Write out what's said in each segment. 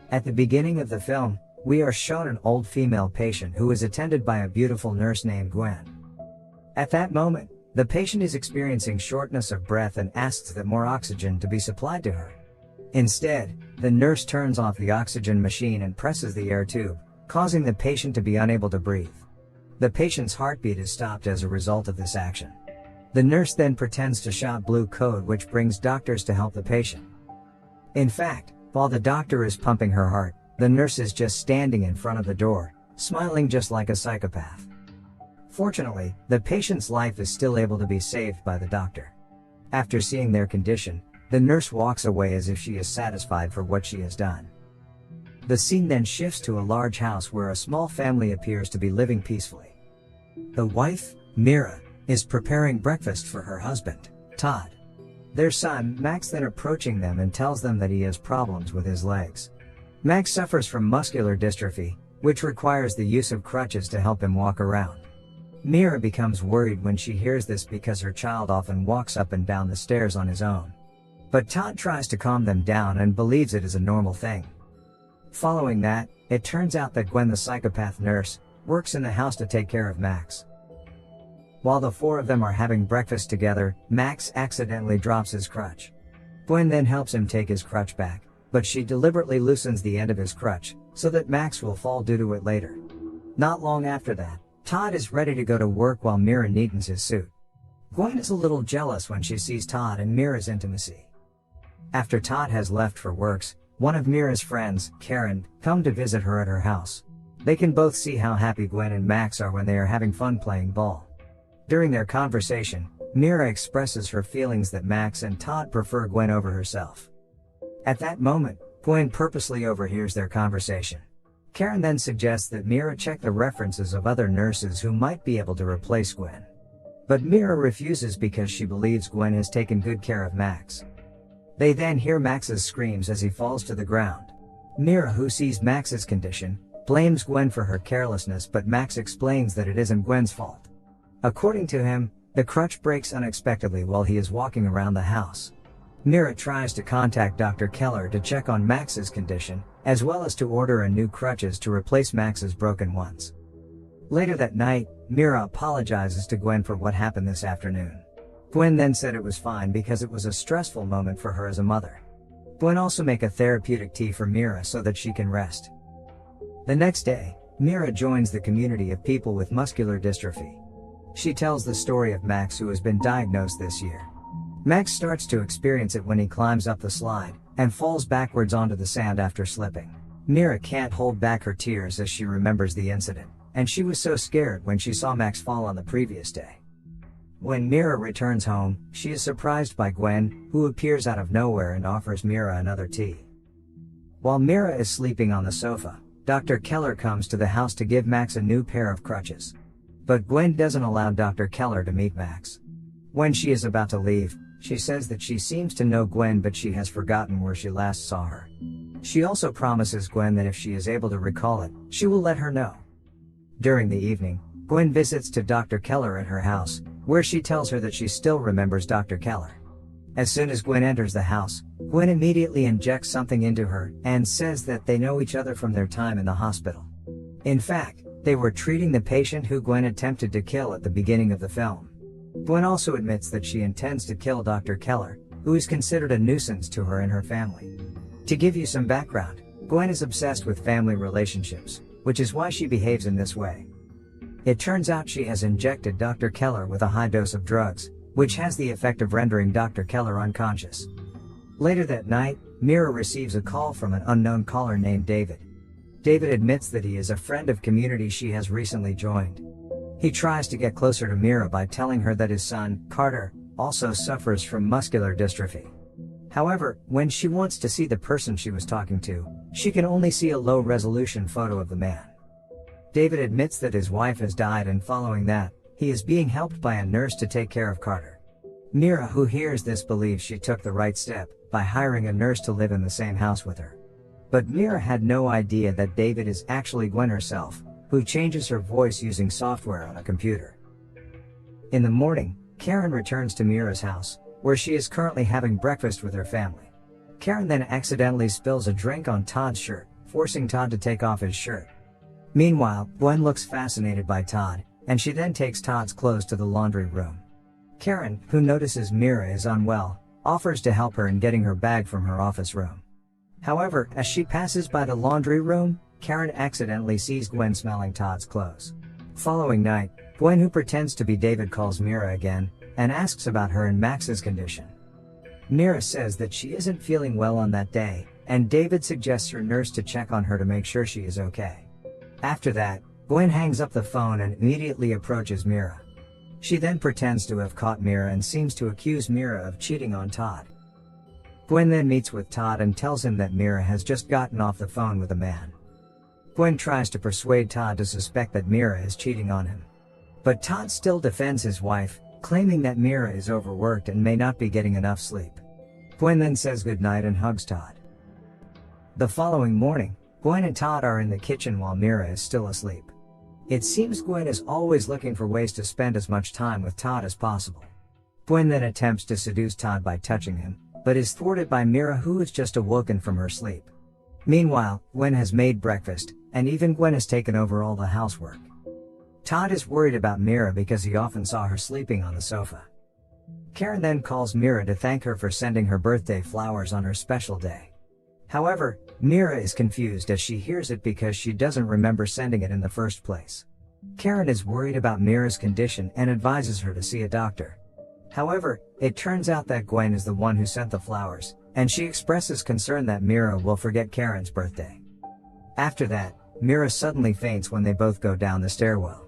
At the beginning of the film, we are shown an old female patient who is attended by a beautiful nurse named Gwen. At that moment, the patient is experiencing shortness of breath and asks that more oxygen to be supplied to her. Instead, the nurse turns off the oxygen machine and presses the air tube, causing the patient to be unable to breathe. The patient's heartbeat is stopped as a result of this action. The nurse then pretends to shout blue code, which brings doctors to help the patient. In fact, while the doctor is pumping her heart, the nurse is just standing in front of the door, smiling just like a psychopath. Fortunately, the patient's life is still able to be saved by the doctor. After seeing their condition, the nurse walks away as if she is satisfied for what she has done. The scene then shifts to a large house where a small family appears to be living peacefully. The wife, Mira, is preparing breakfast for her husband, Todd. Their son, Max, then approaching them and tells them that he has problems with his legs. Max suffers from muscular dystrophy, which requires the use of crutches to help him walk around. Mira becomes worried when she hears this because her child often walks up and down the stairs on his own. But Todd tries to calm them down and believes it is a normal thing. Following that, it turns out that Gwen, the psychopath nurse, works in the house to take care of Max. While the four of them are having breakfast together, Max accidentally drops his crutch. Gwen then helps him take his crutch back, but she deliberately loosens the end of his crutch, so that Max will fall due to it later. Not long after that, Todd is ready to go to work while Mira neatens his suit. Gwen is a little jealous when she sees Todd and Mira's intimacy. After Todd has left for works, one of Mira's friends, Karen, come to visit her at her house. They can both see how happy Gwen and Max are when they are having fun playing ball. During their conversation, Mira expresses her feelings that Max and Todd prefer Gwen over herself. At that moment, Gwen purposely overhears their conversation. Karen then suggests that Mira check the references of other nurses who might be able to replace Gwen. But Mira refuses because she believes Gwen has taken good care of Max. They then hear Max's screams as he falls to the ground. Mira, who sees Max's condition, blames Gwen for her carelessness, but Max explains that it isn't Gwen's fault. According to him, the crutch breaks unexpectedly while he is walking around the house. Mira tries to contact Dr. Keller to check on Max's condition, as well as to order a new crutches to replace Max's broken ones. Later that night, Mira apologizes to Gwen for what happened this afternoon. Gwen then said it was fine because it was a stressful moment for her as a mother. Gwen also make a therapeutic tea for Mira so that she can rest. The next day, Mira joins the community of people with muscular dystrophy. She tells the story of Max, who has been diagnosed this year. Max starts to experience it when he climbs up the slide and falls backwards onto the sand after slipping. Mira can't hold back her tears as she remembers the incident, and she was so scared when she saw Max fall on the previous day. When Mira returns home, she is surprised by Gwen, who appears out of nowhere and offers Mira another tea. While Mira is sleeping on the sofa, Dr. Keller comes to the house to give Max a new pair of crutches. But Gwen doesn't allow Dr. Keller to meet Max. When she is about to leave, she says that she seems to know Gwen, but she has forgotten where she last saw her. She also promises Gwen that if she is able to recall it, she will let her know. During the evening, Gwen visits to Dr. Keller at her house, where she tells her that she still remembers Dr. Keller. As soon as Gwen enters the house, Gwen immediately injects something into her and says that they know each other from their time in the hospital. In fact, they were treating the patient who Gwen attempted to kill at the beginning of the film. Gwen also admits that she intends to kill Dr. Keller, who is considered a nuisance to her and her family. To give you some background, Gwen is obsessed with family relationships, which is why she behaves in this way. It turns out she has injected Dr. Keller with a high dose of drugs, which has the effect of rendering Dr. Keller unconscious. Later that night, Mira receives a call from an unknown caller named David. David admits that he is a friend of community she has recently joined. He tries to get closer to Mira by telling her that his son, Carter, also suffers from muscular dystrophy. However, when she wants to see the person she was talking to, she can only see a low-resolution photo of the man. David admits that his wife has died, and following that, he is being helped by a nurse to take care of Carter. Mira, who hears this, believes she took the right step by hiring a nurse to live in the same house with her. But Mira had no idea that David is actually Gwen herself, who changes her voice using software on a computer. In the morning, Karen returns to Mira's house, where she is currently having breakfast with her family. Karen then accidentally spills a drink on Todd's shirt, forcing Todd to take off his shirt. Meanwhile, Gwen looks fascinated by Todd, and she then takes Todd's clothes to the laundry room. Karen, who notices Mira is unwell, offers to help her in getting her bag from her office room. However, as she passes by the laundry room, Karen accidentally sees Gwen smelling Todd's clothes. Following night, Gwen, who pretends to be David, calls Mira again and asks about her and Max's condition. Mira says that she isn't feeling well on that day, and David suggests her nurse to check on her to make sure she is okay. After that, Gwen hangs up the phone and immediately approaches Mira. She then pretends to have caught Mira and seems to accuse Mira of cheating on Todd. Gwen then meets with Todd and tells him that Mira has just gotten off the phone with a man. Gwen tries to persuade Todd to suspect that Mira is cheating on him. But Todd still defends his wife, claiming that Mira is overworked and may not be getting enough sleep. Gwen then says goodnight and hugs Todd. The following morning, Gwen and Todd are in the kitchen while Mira is still asleep. It seems Gwen is always looking for ways to spend as much time with Todd as possible. Gwen then attempts to seduce Todd by touching him, but is thwarted by Mira, who is just awoken from her sleep. Meanwhile, Gwen has made breakfast, and even Gwen has taken over all the housework. Todd is worried about Mira because he often saw her sleeping on the sofa. Karen then calls Mira to thank her for sending her birthday flowers on her special day. However, Mira is confused as she hears it because she doesn't remember sending it in the first place. Karen is worried about Mira's condition and advises her to see a doctor. However, it turns out that Gwen is the one who sent the flowers, and she expresses concern that Mira will forget Karen's birthday. After that, Mira suddenly faints when they both go down the stairwell.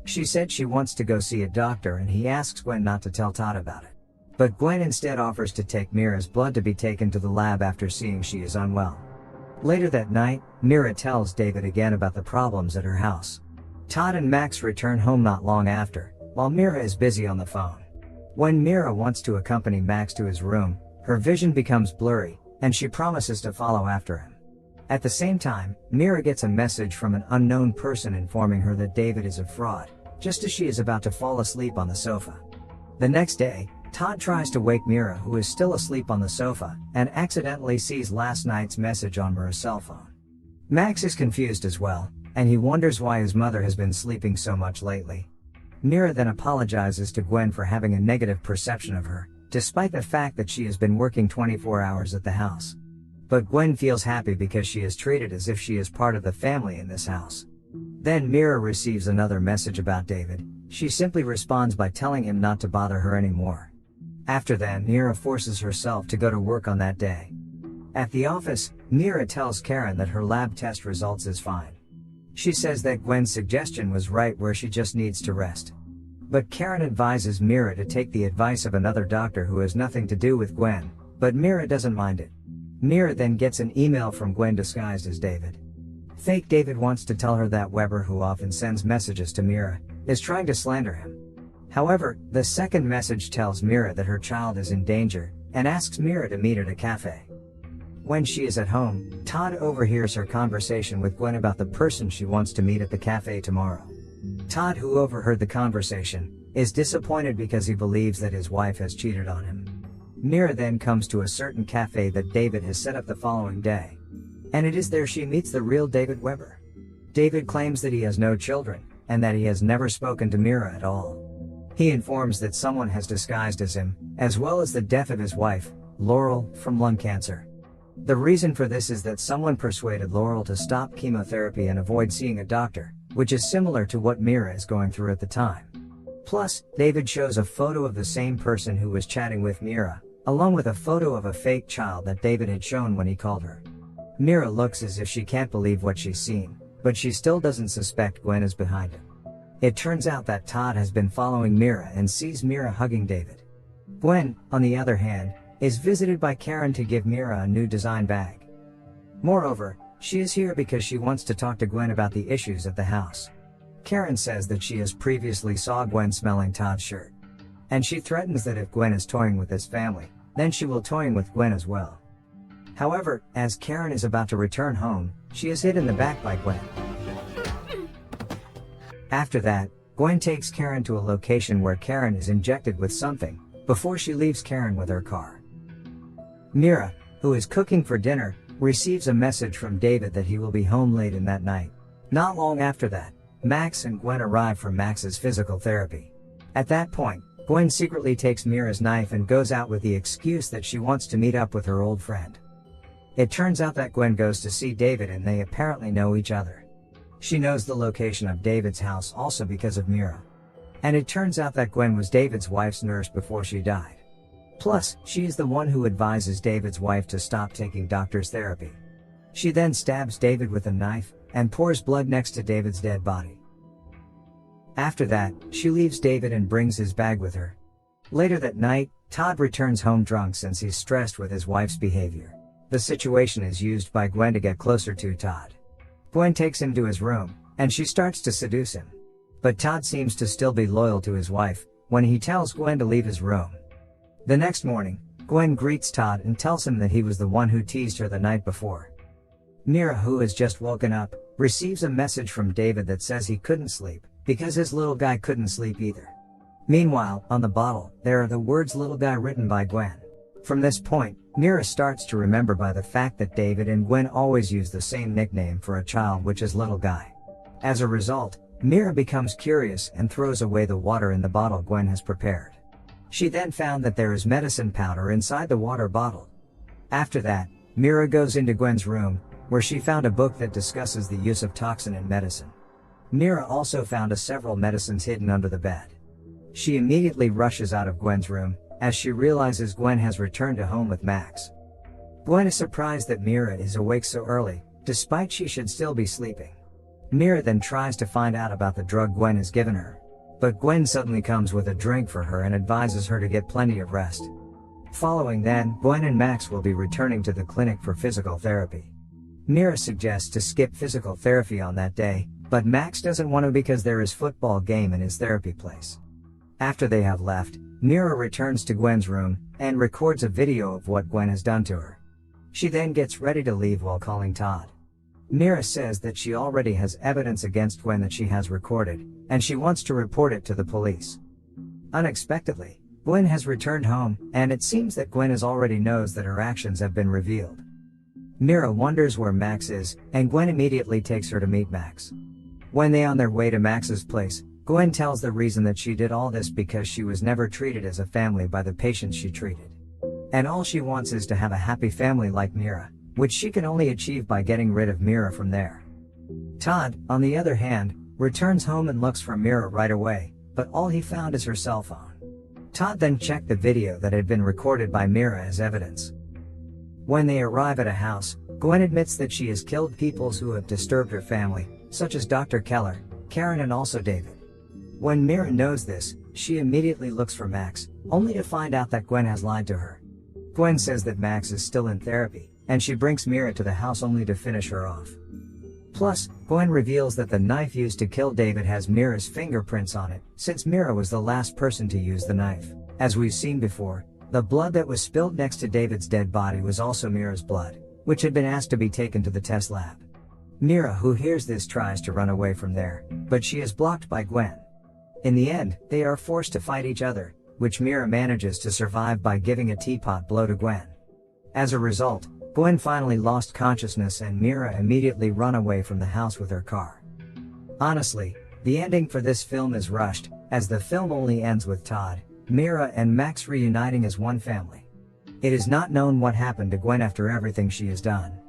She said she wants to go see a doctor, and he asks Gwen not to tell Todd about it. But Gwen instead offers to take Mira's blood to be taken to the lab after seeing she is unwell. Later that night, Mira tells David again about the problems at her house. Todd and Max return home not long after, while Mira is busy on the phone. When Mira wants to accompany Max to his room, her vision becomes blurry, and she promises to follow after him. At the same time, Mira gets a message from an unknown person informing her that David is a fraud, just as she is about to fall asleep on the sofa. The next day, Todd tries to wake Mira, who is still asleep on the sofa, and accidentally sees last night's message on Mira's cell phone. Max is confused as well, and he wonders why his mother has been sleeping so much lately. Mira then apologizes to Gwen for having a negative perception of her, despite the fact that she has been working 24 hours at the house. But Gwen feels happy because she is treated as if she is part of the family in this house. Then Mira receives another message about David. She simply responds by telling him not to bother her anymore. After that, Mira forces herself to go to work on that day. At the office, Mira tells Karen that her lab test results is fine. She says that Gwen's suggestion was right, where she just needs to rest. But Karen advises Mira to take the advice of another doctor who has nothing to do with Gwen, but Mira doesn't mind it. Mira then gets an email from Gwen disguised as David. Fake David wants to tell her that Weber, who often sends messages to Mira, is trying to slander him. However, the second message tells Mira that her child is in danger, and asks Mira to meet at a cafe. When she is at home, Todd overhears her conversation with Gwen about the person she wants to meet at the cafe tomorrow. Todd, who overheard the conversation, is disappointed because he believes that his wife has cheated on him. Mira then comes to a certain cafe that David has set up the following day. And it is there she meets the real David Weber. David claims that he has no children, and that he has never spoken to Mira at all. He informs that someone has disguised as him, as well as the death of his wife, Laurel, from lung cancer. The reason for this is that someone persuaded Laurel to stop chemotherapy and avoid seeing a doctor, which is similar to what Mira is going through at the time. Plus, David shows a photo of the same person who was chatting with Mira, along with a photo of a fake child that David had shown when he called her. Mira looks as if she can't believe what she's seen, but she still doesn't suspect Gwen is behind it. It turns out that Todd has been following Mira and sees Mira hugging David. Gwen, on the other hand, is visited by Karen to give Mira a new design bag. Moreover, she is here because she wants to talk to Gwen about the issues at the house. Karen says that she has previously saw Gwen smelling Todd's shirt. And she threatens that if Gwen is toying with his family, then she will toying with Gwen as well. However, as Karen is about to return home, she is hit in the back by Gwen. After that, Gwen takes Karen to a location where Karen is injected with something, before she leaves Karen with her car. Mira, who is cooking for dinner, receives a message from David that he will be home late in that night. Not long after that, Max and Gwen arrive for Max's physical therapy. At that point, Gwen secretly takes Mira's knife and goes out with the excuse that she wants to meet up with her old friend. It turns out that Gwen goes to see David and they apparently know each other. She knows the location of David's house also because of Mira. And it turns out that Gwen was David's wife's nurse before she died. Plus, she is the one who advises David's wife to stop taking doctor's therapy. She then stabs David with a knife and pours blood next to David's dead body. After that, she leaves David and brings his bag with her. Later that night, Todd returns home drunk since he's stressed with his wife's behavior. The situation is used by Gwen to get closer to Todd. Gwen takes him to his room, and she starts to seduce him. But Todd seems to still be loyal to his wife when he tells Gwen to leave his room. The next morning, Gwen greets Todd and tells him that he was the one who teased her the night before. Mira, who has just woken up, receives a message from David that says he couldn't sleep because his little guy couldn't sleep either. Meanwhile, on the bottle, there are the words "little guy" written by Gwen. From this point, Mira starts to remember by the fact that David and Gwen always use the same nickname for a child, which is little guy. As a result, Mira becomes curious and throws away the water in the bottle Gwen has prepared. She then found that there is medicine powder inside the water bottle. After that, Mira goes into Gwen's room, where she found a book that discusses the use of toxin in medicine. Mira also found several medicines hidden under the bed. She immediately rushes out of Gwen's room, as she realizes Gwen has returned to home with Max. Gwen is surprised that Mira is awake so early, despite she should still be sleeping. Mira then tries to find out about the drug Gwen has given her. But Gwen suddenly comes with a drink for her and advises her to get plenty of rest. Following that, Gwen and Max will be returning to the clinic for physical therapy. Mira suggests to skip physical therapy on that day, but Max doesn't want to because there is football game in his therapy place. After they have left, Mira returns to Gwen's room and records a video of what Gwen has done to her. She then gets ready to leave while calling Todd. Mira says that she already has evidence against Gwen that she has recorded, and she wants to report it to the police. Unexpectedly, Gwen has returned home, and it seems that Gwen already knows that her actions have been revealed. Mira wonders where Max is, and Gwen immediately takes her to meet Max. When they are on their way to Max's place, Gwen tells the reason that she did all this because she was never treated as a family by the patients she treated. And all she wants is to have a happy family like Mira, which she can only achieve by getting rid of Mira from there. Todd, on the other hand, returns home and looks for Mira right away, but all he found is her cell phone. Todd then checked the video that had been recorded by Mira as evidence. When they arrive at a house, Gwen admits that she has killed people who have disturbed her family, such as Dr. Keller, Karen and also David. When Mira knows this, she immediately looks for Max, only to find out that Gwen has lied to her. Gwen says that Max is still in therapy, and she brings Mira to the house only to finish her off. Plus, Gwen reveals that the knife used to kill David has Mira's fingerprints on it, since Mira was the last person to use the knife. As we've seen before, the blood that was spilled next to David's dead body was also Mira's blood, which had been asked to be taken to the test lab. Mira, who hears this, tries to run away from there, but she is blocked by Gwen. In the end, they are forced to fight each other, which Mira manages to survive by giving a teapot blow to Gwen. As a result, Gwen finally lost consciousness and Mira immediately run away from the house with her car. Honestly, the ending for this film is rushed, as the film only ends with Todd, Mira and Max reuniting as one family. It is not known what happened to Gwen after everything she has done.